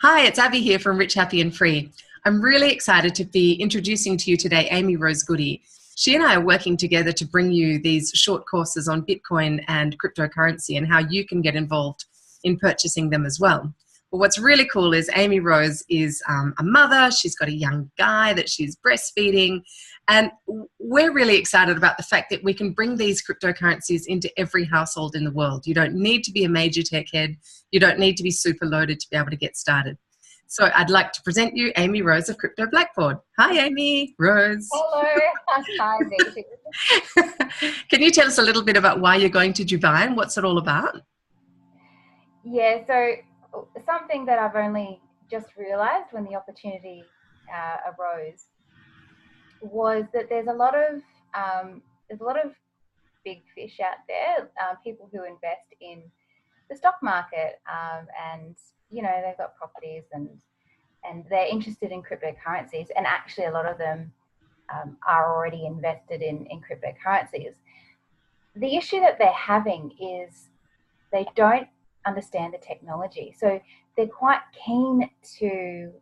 Hi, it's Abby here from Rich, Happy and Free. I'm really excited to be introducing to you today Amy Rose Goodey. She and I are working together to bring you these short courses on Bitcoin and cryptocurrency and how you can get involved in purchasing them as well. But what's really cool is Amy Rose is a mother. She's got a young guy that she's breastfeeding. And we're really excited about the fact that we can bring these cryptocurrencies into every household in the world. You don't need to be a major tech head. You don't need to be super loaded to be able to get started. So I'd like to present you Amy Rose of Crypto Blackboard. Hi, Amy Rose. Hello. Hi, Abheeti. Can you tell us a little bit about why you're going to Dubai and what's it all about? Yeah, so something that I've only just realised when the opportunity arose was that there's a lot of big fish out there, people who invest in the stock market, and they've got properties and they're interested in cryptocurrencies, and actually a lot of them are already invested in cryptocurrencies. The issue that they're having is they don't understand the technology, so they're quite keen to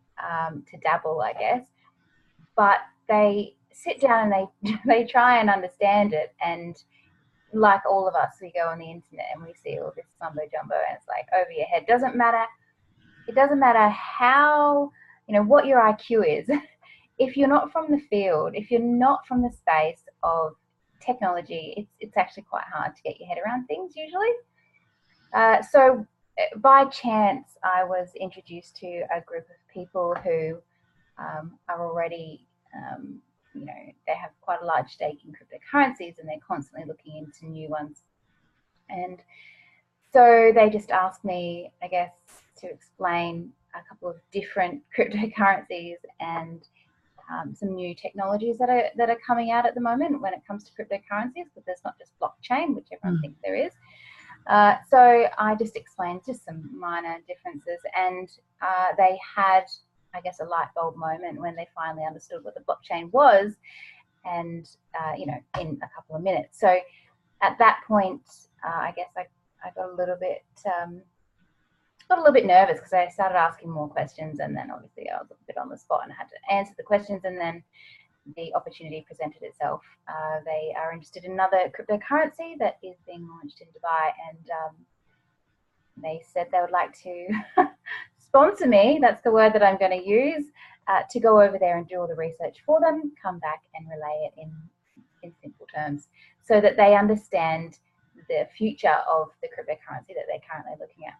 dabble, I guess, but they sit down and they try and understand it, and like all of us, we go on the internet and we see all this mumbo jumbo and it's like over your head. It doesn't matter how, what your IQ is. If you're not from the field, if you're not from the space of technology, it's actually quite hard to get your head around things usually. So by chance, I was introduced to a group of people who are already, they have quite a large stake in cryptocurrencies and they're constantly looking into new ones. And so they just asked me, I guess, to explain a couple of different cryptocurrencies and some new technologies that are coming out at the moment when it comes to cryptocurrencies, because there's not just blockchain, which everyone thinks there is. So I just explained just some minor differences, and they had, I guess, a light bulb moment when they finally understood what the blockchain was, and in a couple of minutes. So at that point, I guess I got a little bit nervous because I started asking more questions, and then obviously I was a bit on the spot and had to answer the questions, and then the opportunity presented itself. They are interested in another cryptocurrency that is being launched in Dubai, and they said they would like to sponsor me, that's the word that I'm going to use, to go over there and do all the research for them, come back and relay it in simple terms so that they understand the future of the cryptocurrency that they're currently looking at.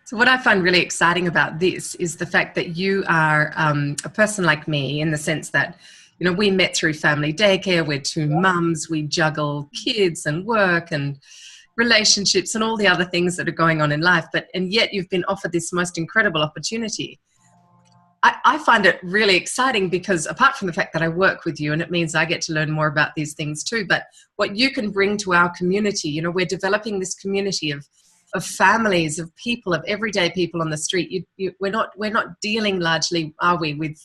So what I find really exciting about this is the fact that you are a person like me, in the sense that, we met through family daycare, we're two mums, we juggle kids and work and relationships and all the other things that are going on in life, and yet you've been offered this most incredible opportunity. I find it really exciting because, apart from the fact that I work with you and it means I get to learn more about these things too, but what you can bring to our community, we're developing this community of families, of people, of everyday people on the street. We're not dealing largely, are we, with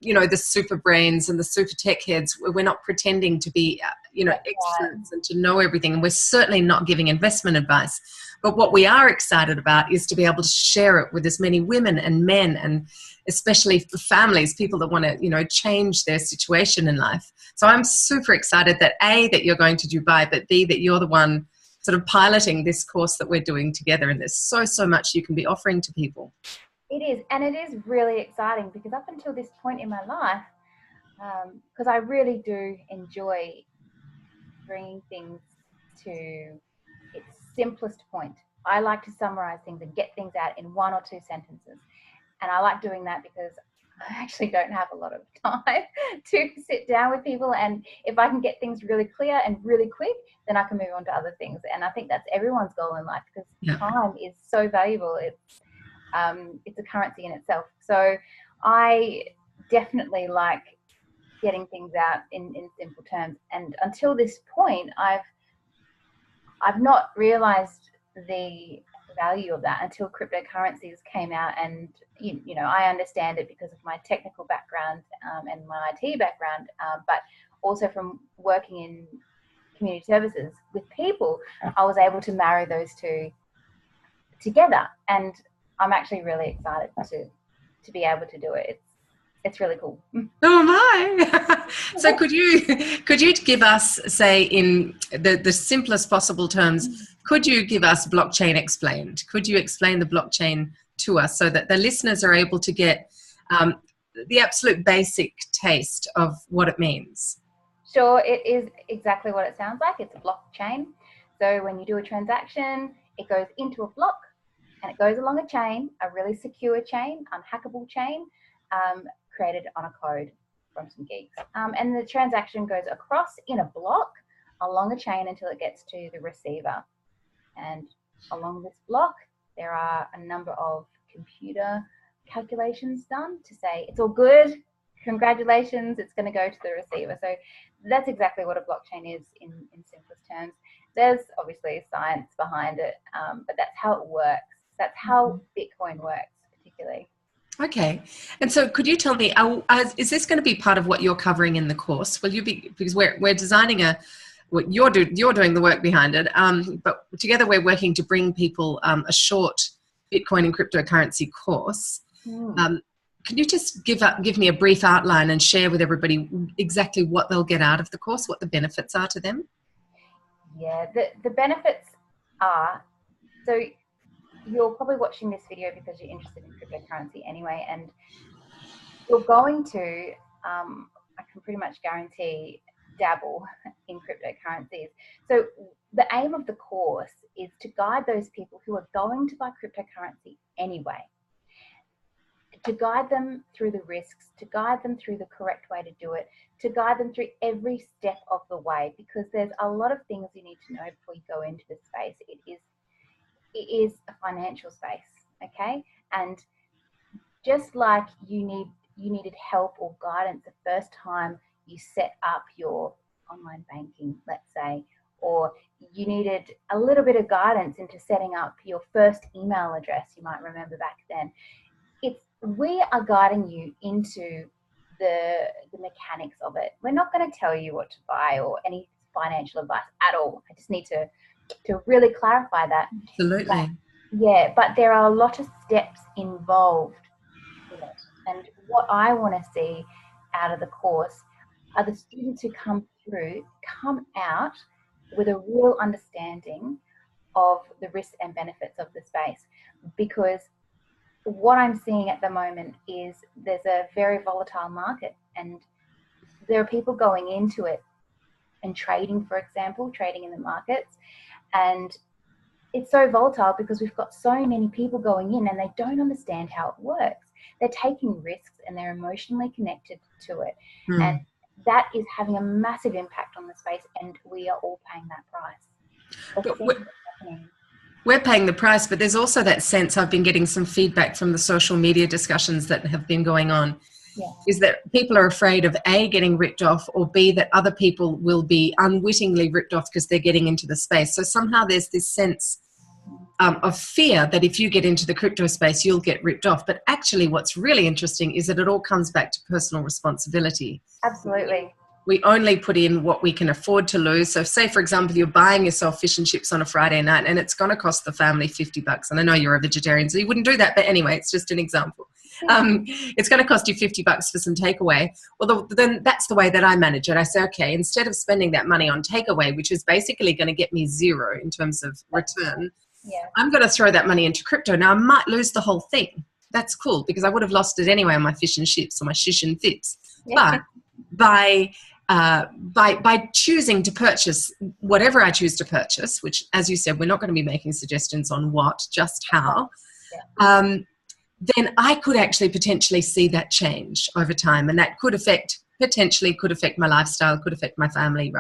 the super brains and the super tech heads. We're not pretending to be experts and to know everything, and we're certainly not giving investment advice. But what we are excited about is to be able to share it with as many women and men, and especially for families, people that want to change their situation in life. So I'm super excited that A, that you're going to Dubai, but B, that you're the one sort of piloting this course that we're doing together, and there's so much you can be offering to people. It is, and it is really exciting because up until this point in my life, because I really do enjoy bringing things to its simplest point. I like to summarize things and get things out in 1 or 2 sentences, and I like doing that because I actually don't have a lot of time to sit down with people, and if I can get things really clear and really quick, then I can move on to other things. And I think that's everyone's goal in life, because time is so valuable. It's a currency in itself. So I definitely like getting things out in simple terms. And until this point, I've not realized the value of that until cryptocurrencies came out, and I understand it because of my technical background and my IT background, but also from working in community services with people, I was able to marry those two together. And I'm actually really excited to be able to do it. It's really cool. Oh my! So could you give us, say, in the simplest possible terms, could you give us blockchain explained? Could you explain the blockchain to us so that the listeners are able to get the absolute basic taste of what it means? Sure, it is exactly what it sounds like. It's a blockchain. So when you do a transaction, it goes into a block and it goes along a chain, a really secure chain, unhackable chain, created on a code from some geeks. And the transaction goes across in a block along a chain until it gets to the receiver. And along this block, there are a number of computer calculations done to say it's all good. Congratulations, it's going to go to the receiver. So that's exactly what a blockchain is in simplest terms. There's obviously science behind it, but that's how it works. That's how Bitcoin works, particularly. Okay. And so could you tell me, is this going to be part of what you're covering in the course? Will you be, because we're designing what you're doing the work behind it, but together we're working to bring people a short Bitcoin and cryptocurrency course. Can you just give me a brief outline and share with everybody exactly what they'll get out of the course, what the benefits are to them? Yeah, the benefits are, so you're probably watching this video because you're interested in cryptocurrency anyway, and you're going to, I can pretty much guarantee, dabble in cryptocurrencies. So the aim of the course is to guide those people who are going to buy cryptocurrency anyway, to guide them through the risks, to guide them through the correct way to do it, to guide them through every step of the way, because there's a lot of things you need to know before you go into the space. It is a financial space, okay? And just like you needed help or guidance the first time you set up your online banking, let's say, or you needed a little bit of guidance into setting up your first email address, you might remember back then. We are guiding you into the mechanics of it. We're not going to tell you what to buy or any financial advice at all. I just need to really clarify that. Absolutely. But there are a lot of steps involved in it. And what I want to see out of the course are the students who come out with a real understanding of the risks and benefits of the space. Because what I'm seeing at the moment is there's a very volatile market, and there are people going into it and trading, for example, trading in the markets. And it's so volatile because we've got so many people going in and they don't understand how it works. They're taking risks and they're emotionally connected to it. And that is having a massive impact on the space, and we are all paying that price. We're paying the price, but there's also that sense, I've been getting some feedback from the social media discussions that have been going on, is that people are afraid of A, getting ripped off, or B, that other people will be unwittingly ripped off because they're getting into the space. So somehow there's this sense of fear that if you get into the crypto space, you'll get ripped off. But actually what's really interesting is that it all comes back to personal responsibility. Absolutely. We only put in what we can afford to lose. So say, for example, you're buying yourself fish and chips on a Friday night and it's going to cost the family $50. And I know you're a vegetarian, so you wouldn't do that. But anyway, it's just an example. It's going to cost you $50 for some takeaway. Well, then that's the way that I manage it. I say, okay, instead of spending that money on takeaway, which is basically going to get me zero in terms of return, I'm going to throw that money into crypto. Now, I might lose the whole thing. That's cool because I would have lost it anyway on my fish and chips or my shish and fips. But by choosing to purchase whatever I choose to purchase, which, as you said, we're not going to be making suggestions on what, just how, then I could actually potentially see that change over time, and that could affect my lifestyle, could affect my family,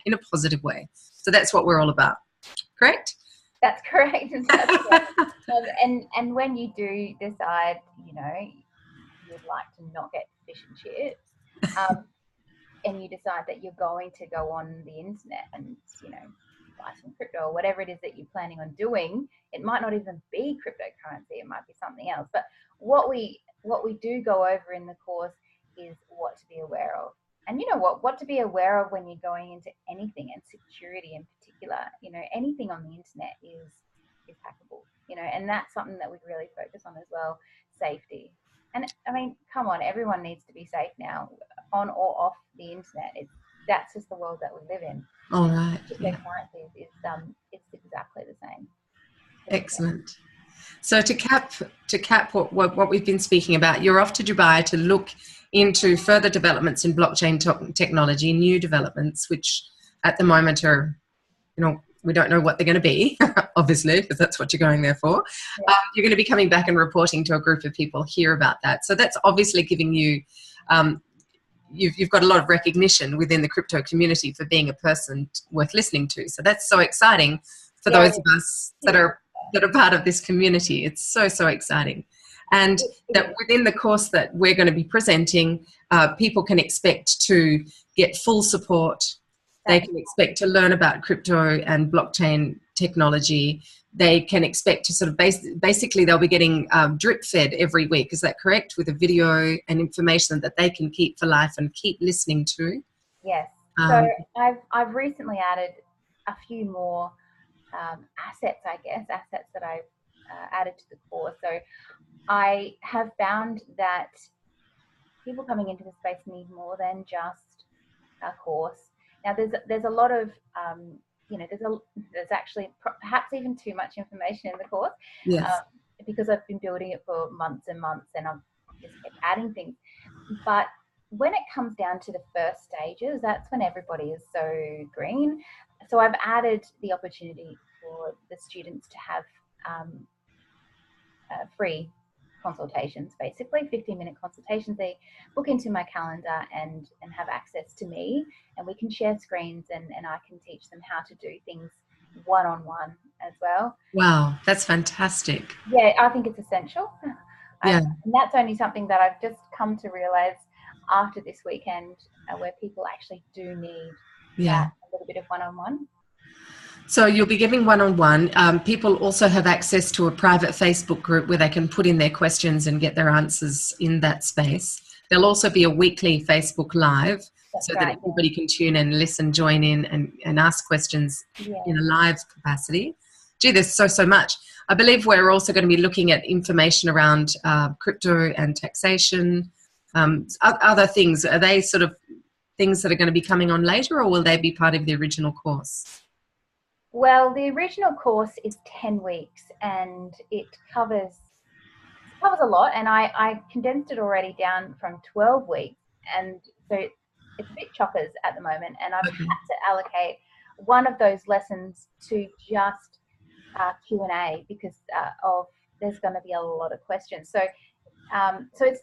in a positive way. So that's what we're all about. Correct? That's correct. And when you do decide, you'd like to not get fish and chips, and you decide that you're going to go on the internet and, buy some crypto or whatever it is that you're planning on doing, it might not even be cryptocurrency, it might be something else. But what we do go over in the course is what to be aware of. And what to be aware of when you're going into anything, and security in particular. Anything on the internet is hackable, you know, and that's something that we really focus on as well, safety. And I mean, come on, everyone needs to be safe now, on or off the internet. That's just the world that we live in. All right. Cryptocurrencies is it's exactly the same. Excellent. So to cap what we've been speaking about, you're off to Dubai to look into further developments in blockchain technology, new developments, which at the moment are, you know, we don't know what they're going to be, obviously, because that's what you're going there for. Yeah. You're going to be coming back and reporting to a group of people here about that. So that's obviously giving you, you've got a lot of recognition within the crypto community for being a person worth listening to. So that's so exciting for those of us that are part of this community. It's so exciting. And that within the course that we're going to be presenting, people can expect to get full support. They can expect to learn about crypto and blockchain technology. They can expect to sort of basically they'll be getting drip fed every week. Is that correct? With a video and information that they can keep for life and keep listening to. Yes. So I've recently added a few more assets that I've added to the course. So I have found that people coming into the space need more than just a course. Now there's a lot of you know, there's actually perhaps even too much information in the course. Yes. Because I've been building it for months and months, and I've just kept adding things. But when it comes down to the first stages, that's when everybody is so green. So I've added the opportunity for the students to have free consultations, basically 15-minute consultations. They book into my calendar and have access to me, and we can share screens, and I can teach them how to do things one-on-one as well. Wow, that's fantastic. Yeah, I think it's essential. Yeah. And that's only something that I've just come to realize after this weekend, where people actually do need that, a little bit of one-on-one. So you'll be giving one-on-one. People also have access to a private Facebook group where they can put in their questions and get their answers in that space. There'll also be a weekly Facebook Live that everybody can tune in, listen, join in and ask questions in a live capacity. Gee, there's so much. I believe we're also going to be looking at information around crypto and taxation. Other things, are they sort of things that are going to be coming on later, or will they be part of the original course? Well, the original course is 10 weeks and it covers a lot, and I condensed it already down from 12 weeks, and so it's a bit chockers at the moment, and I've had to allocate one of those lessons to just Q&A because there's going to be a lot of questions. So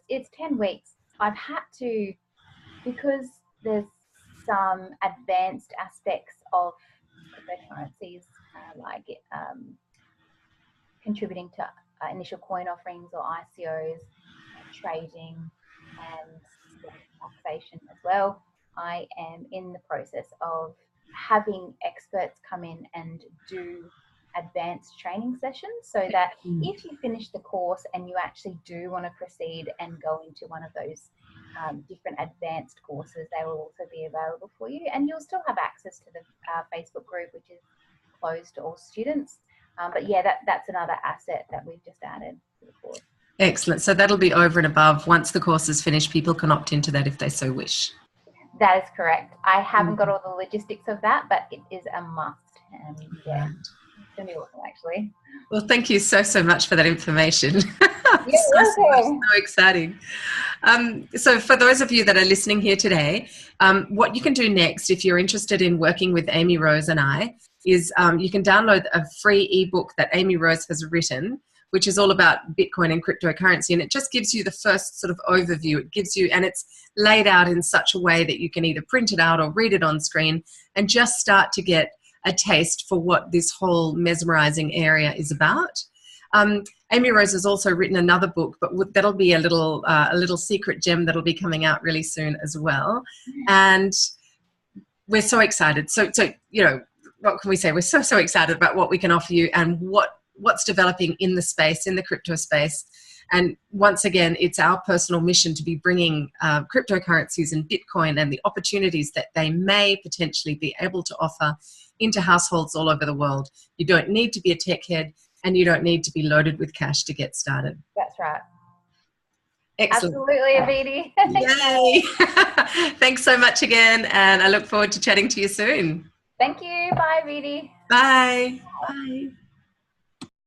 it's 10 weeks. I've had to, because there's some advanced aspects of cryptocurrencies, like contributing to initial coin offerings or ICOs, trading, and taxation as well. I am in the process of having experts come in and do advanced training sessions, so that if you finish the course and you actually do want to proceed and go into one of those different advanced courses, they will also be available for you, and you'll still have access to the Facebook group, which is closed to all students. But yeah, that's another asset that we've just added to the course. Excellent. So that'll be over and above. Once the course is finished, people can opt into that if they so wish. That is correct. I haven't got all the logistics of that, but it is a must. And yeah, it's going to be awesome, actually. Well, thank you so much for that information. so exciting. So for those of you that are listening here today, what you can do next, if you're interested in working with Amy Rose and I, is you can download a free ebook that Amy Rose has written, which is all about Bitcoin and cryptocurrency. And it just gives you the first sort of overview. It gives you, and it's laid out in such a way that you can either print it out or read it on screen and just start to get a taste for what this whole mesmerizing area is about. Amy Rose has also written another book, but that'll be a little secret gem that'll be coming out really soon as well. And we're so excited. So you know, what can we say? We're so excited about what we can offer you and what's developing in the space, in the crypto space. And once again, it's our personal mission to be bringing cryptocurrencies and Bitcoin and the opportunities that they may potentially be able to offer into households all over the world. You don't need to be a tech head. and you don't need to be loaded with cash to get started. That's right. Excellent. Absolutely, Abheeti. Yay. Thanks so much again, and I look forward to chatting to you soon. Thank you. Bye, Abheeti. Bye. Bye.